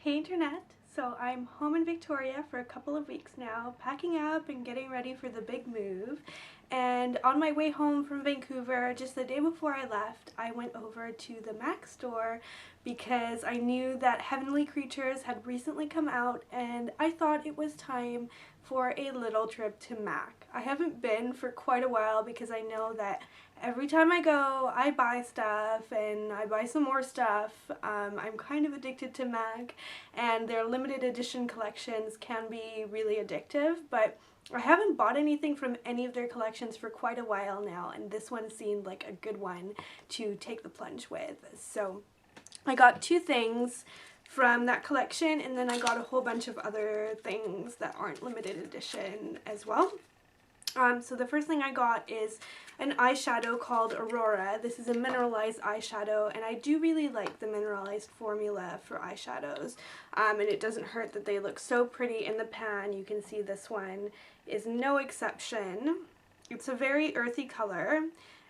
Hey Internet! So I'm home in Victoria for a couple of weeks now, packing up and getting ready for the big move. And on my way home from Vancouver, just the day before I left, I went over to the MAC store because I knew that Heavenly Creatures had recently come out and I thought it was time for a little trip to MAC. I haven't been for quite a while because I know that every time I go, I buy stuff and I buy some more stuff. I'm kind of addicted to MAC, and their limited edition collections can be really addictive, but I haven't bought anything from any of their collections for quite a while now, and this one seemed like a good one to take the plunge with. So I got two things from that collection, and then I got a whole bunch of other things that aren't limited edition as well. So the first thing I got is an eyeshadow called Aurora. This is a mineralized eyeshadow, and I do really like the mineralized formula for eyeshadows. And it doesn't hurt that they look so pretty in the pan. You can see this one is no exception. It's a very earthy color,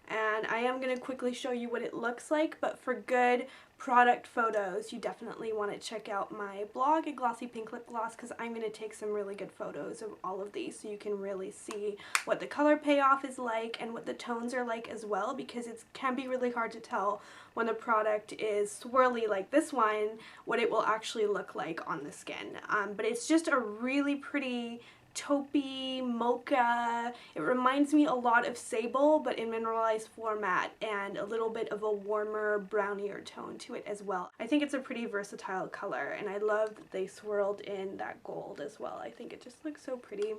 and I am going to quickly show you what it looks like, but for good product photos, you definitely want to check out my blog at Glossy Pink Lip Gloss, because I'm going to take some really good photos of all of these so you can really see what the color payoff is like and what the tones are like as well, because it can be really hard to tell when a product is swirly like this one what it will actually look like on the skin. But it's just a really pretty taupey mocha. It reminds me a lot of sable, but in mineralized format, and a little bit of a warmer brownier tone to it as well. I think it's a pretty versatile color, and I love that they swirled in that gold as well. I think it just looks so pretty.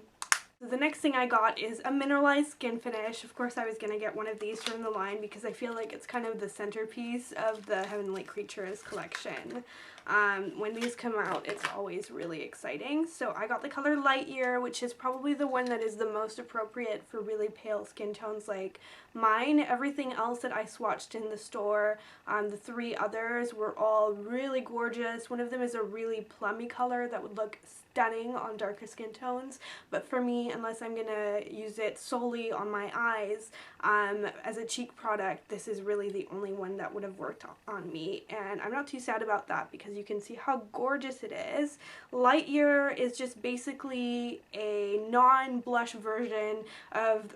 The next thing I got is a mineralized skin finish. Of course I was going to get one of these from the line because I feel like it's kind of the centerpiece of the Heavenly Creatures collection. When these come out, it's always really exciting. So I got the color Light Year, which is probably the one that is the most appropriate for really pale skin tones like mine. Everything else that I swatched in the store, the three others, were all really gorgeous. One of them is a really plummy color that would look stunning on darker skin tones, but for me, unless I'm gonna use it solely on my eyes as a cheek product, this is really the only one that would have worked on me, and I'm not too sad about that because you can see how gorgeous it is. Light Year is just basically a non-blush version of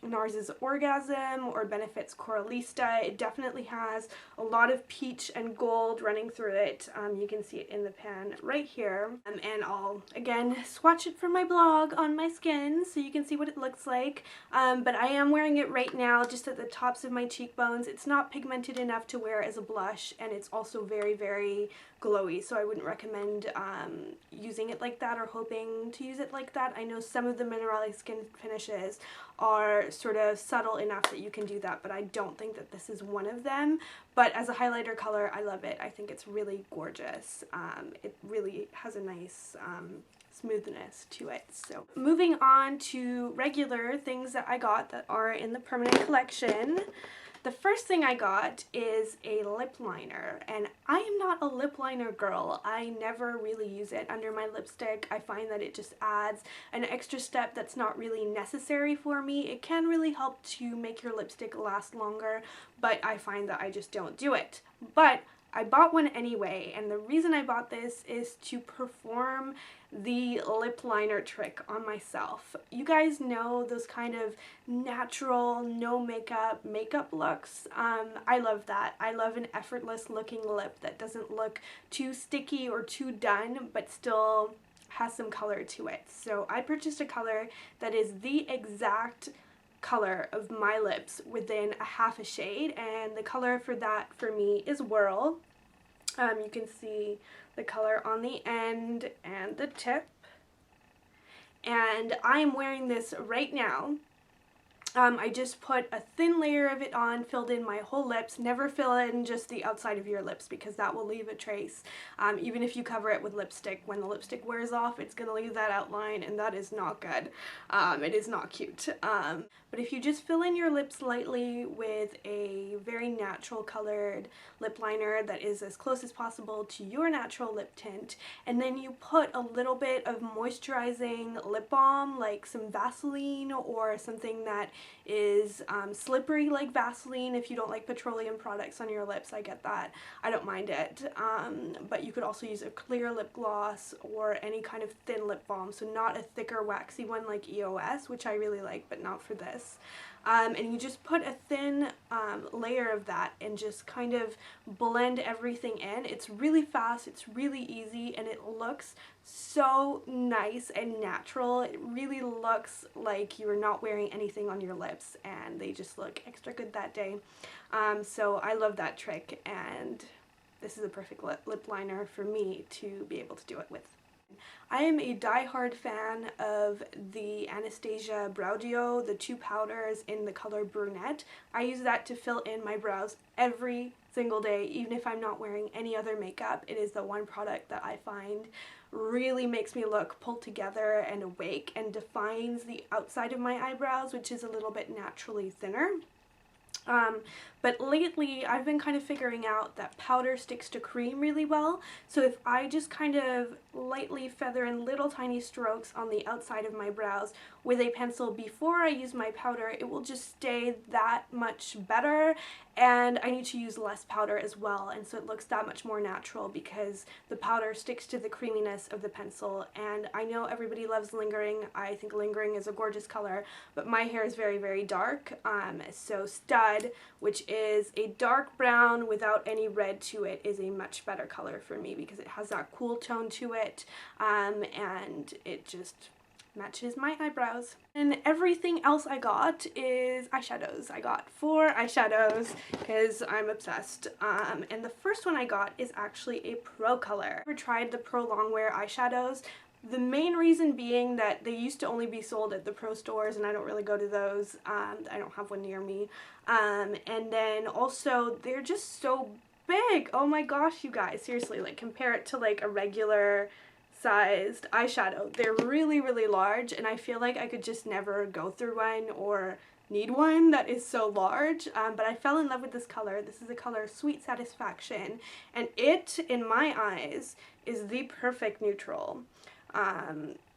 NARS's Orgasm or Benefit's Coralista. It definitely has a lot of peach and gold running through it. You can see it in the pan right here, and I'll again swatch it for my blog on my skin so you can see what it looks like. But I am wearing it right now just at the tops of my cheekbones. It's not pigmented enough to wear as a blush, and it's also very, very glowy, so I wouldn't recommend using it like that or hoping to use it like that. I know some of the mineralized skin finishes are sort of subtle enough that you can do that, but I don't think that this is one of them. But as a highlighter color, I love it. I think it's really gorgeous. It really has a nice smoothness to it. So moving on to regular things that I got that are in the permanent collection. The first thing I got is a lip liner, and I am not a lip liner girl. I never really use it under my lipstick. I find that it just adds an extra step that's not really necessary for me. It can really help to make your lipstick last longer, but I find that I just don't do it. But I bought one anyway, and the reason I bought this is to perform the lip liner trick on myself. You guys know those kind of natural, no makeup looks. I love that. I love an effortless looking lip that doesn't look too sticky or too done, but still has some color to it. So I purchased a color that is the exact color of my lips within a half a shade, and the color for that for me is Whirl. You can see the color on the end and the tip, and I am wearing this right now. I just put a thin layer of it on, filled in my whole lips. Never fill in just the outside of your lips because that will leave a trace. Even if you cover it with lipstick, when the lipstick wears off, it's going to leave that outline, and that is not good. It is not cute. But if you just fill in your lips lightly with a very natural colored lip liner that is as close as possible to your natural lip tint, and then you put a little bit of moisturizing lip balm, like some Vaseline or something that is slippery like Vaseline. If you don't like petroleum products on your lips, I get that. I don't mind it. But you could also use a clear lip gloss or any kind of thin lip balm, so not a thicker waxy one like EOS, which I really like, but not for this. And you just put a thin layer of that and just kind of blend everything in. It's really fast, it's really easy, and it looks so nice and natural. It really looks like you're not wearing anything on your lips, and they just look extra good that day. So I love that trick, and this is a perfect lip liner for me to be able to do it with. I am a die-hard fan of the Anastasia Brow Duo, the 2 powders in the color Brunette. I use that to fill in my brows every single day, even if I'm not wearing any other makeup. It is the one product that I find really makes me look pulled together and awake and defines the outside of my eyebrows, which is a little bit naturally thinner. But lately I've been kind of figuring out that powder sticks to cream really well, so if I just kind of lightly feather in little tiny strokes on the outside of my brows with a pencil before I use my powder, it will just stay that much better, and I need to use less powder as well, and so it looks that much more natural because the powder sticks to the creaminess of the pencil. And I know everybody loves lingering. I think lingering is a gorgeous color, but my hair is very, very dark, so Stud, which is a dark brown without any red to it, is a much better color for me because it has that cool tone to it, and it just matches my eyebrows. And everything else I got is eyeshadows. I got 4 eyeshadows because I'm obsessed. And the first one I got is actually a Pro color. I've never tried the Pro Longwear eyeshadows. The main reason being that they used to only be sold at the Pro stores, and I don't really go to those. I don't have one near me. And then also they're just so big. Oh my gosh, you guys, seriously, like compare it to like a regular sized eyeshadow. They're really, really large, and I feel like I could just never go through one or need one that is so large, but I fell in love with this color. This is the color Sweet Satisfaction, and it, in my eyes, is the perfect neutral.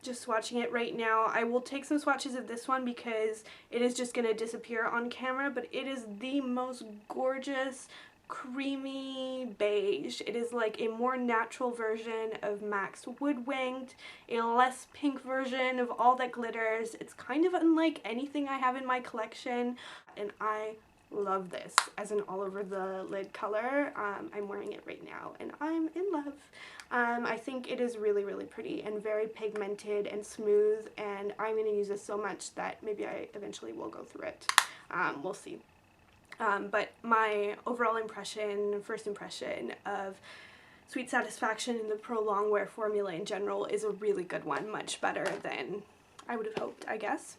Just swatching it right now. I will take some swatches of this one because it is just going to disappear on camera, but it is the most gorgeous creamy beige. It is like a more natural version of MAC's Woodwinked, a less pink version of All That Glitters. It's kind of unlike anything I have in my collection, and I love this as an all over the lid color. I'm wearing it right now and I'm in love. I think it is really, really pretty and very pigmented and smooth, and I'm going to use this so much that maybe I eventually will go through it. We'll see. But my overall impression, first impression of Sweet Satisfaction in the Pro Longwear formula in general is a really good one, much better than I would have hoped, I guess.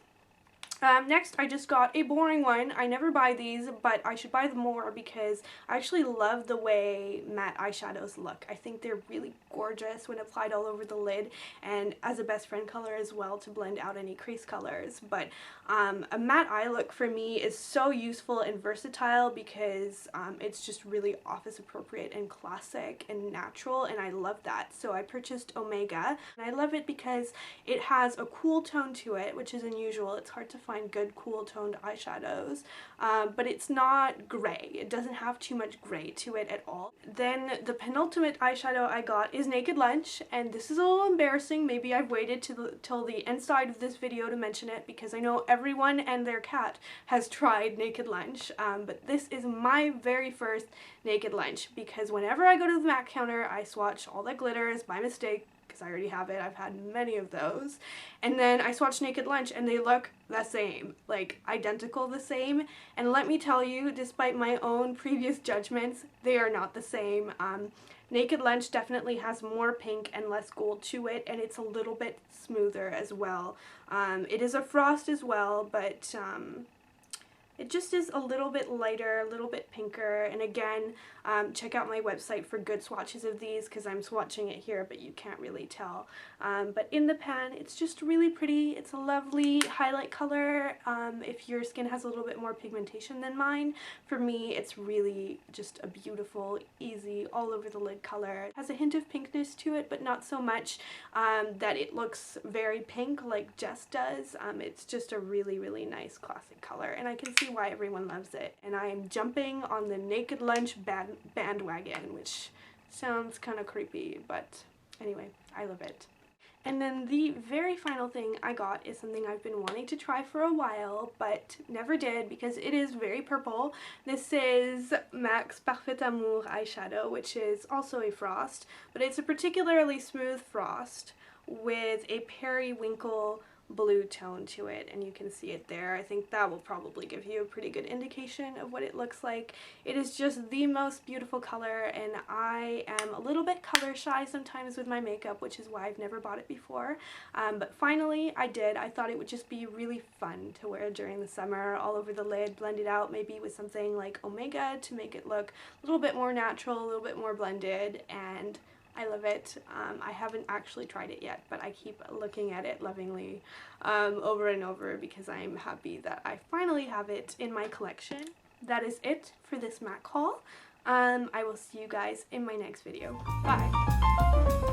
Next, I just got a boring one. I never buy these, but I should buy them more because I actually love the way matte eyeshadows look. I think they're really gorgeous when applied all over the lid, and as a best friend color as well to blend out any crease colors. But a matte eye look for me is so useful and versatile because it's just really office appropriate and classic and natural, and I love that. So I purchased Omega, and I love it because it has a cool tone to it, which is unusual. It's hard to find good cool toned eyeshadows, but it's not gray. It doesn't have too much gray to it at all. Then the penultimate eyeshadow I got is Naked Lunch, and this is a little embarrassing. Maybe I've waited till the end side of this video to mention it because I know everyone and their cat has tried Naked Lunch, but this is my very first Naked Lunch because whenever I go to the MAC counter I swatch All That Glitters by mistake because I already have it. I've had many of those. And then I swatched Naked Lunch and they look the same, like identical the same. And let me tell you, despite my own previous judgments, they are not the same. Naked Lunch definitely has more pink and less gold to it, and it's a little bit smoother as well. It is a frost as well, but it just is a little bit lighter, a little bit pinker, and again, check out my website for good swatches of these because I'm swatching it here but you can't really tell. But in the pan it's just really pretty. It's a lovely highlight color if your skin has a little bit more pigmentation than mine. For me it's really just a beautiful, easy, all over the lid color. It has a hint of pinkness to it but not so much that it looks very pink like Jess does. It's just a really, really nice classic color and I can see why everyone loves it. And I am jumping on the Naked Lunch bandwagon, which sounds kind of creepy, but anyway, I love it. And then the very final thing I got is something I've been wanting to try for a while, but never did because it is very purple. This is MAC's Parfait Amour eyeshadow, which is also a frost, but it's a particularly smooth frost with a periwinkle blue tone to it, and you can see it there. I think that will probably give you a pretty good indication of what it looks like. It is just the most beautiful color, and I am a little bit color shy sometimes with my makeup, which is why I've never bought it before. But finally I did. I thought it would just be really fun to wear during the summer, all over the lid, blend it out maybe with something like Omega to make it look a little bit more natural, a little bit more blended, and I love it. I haven't actually tried it yet, but I keep looking at it lovingly over and over because I'm happy that I finally have it in my collection. That is it for this MAC haul. I will see you guys in my next video. Bye!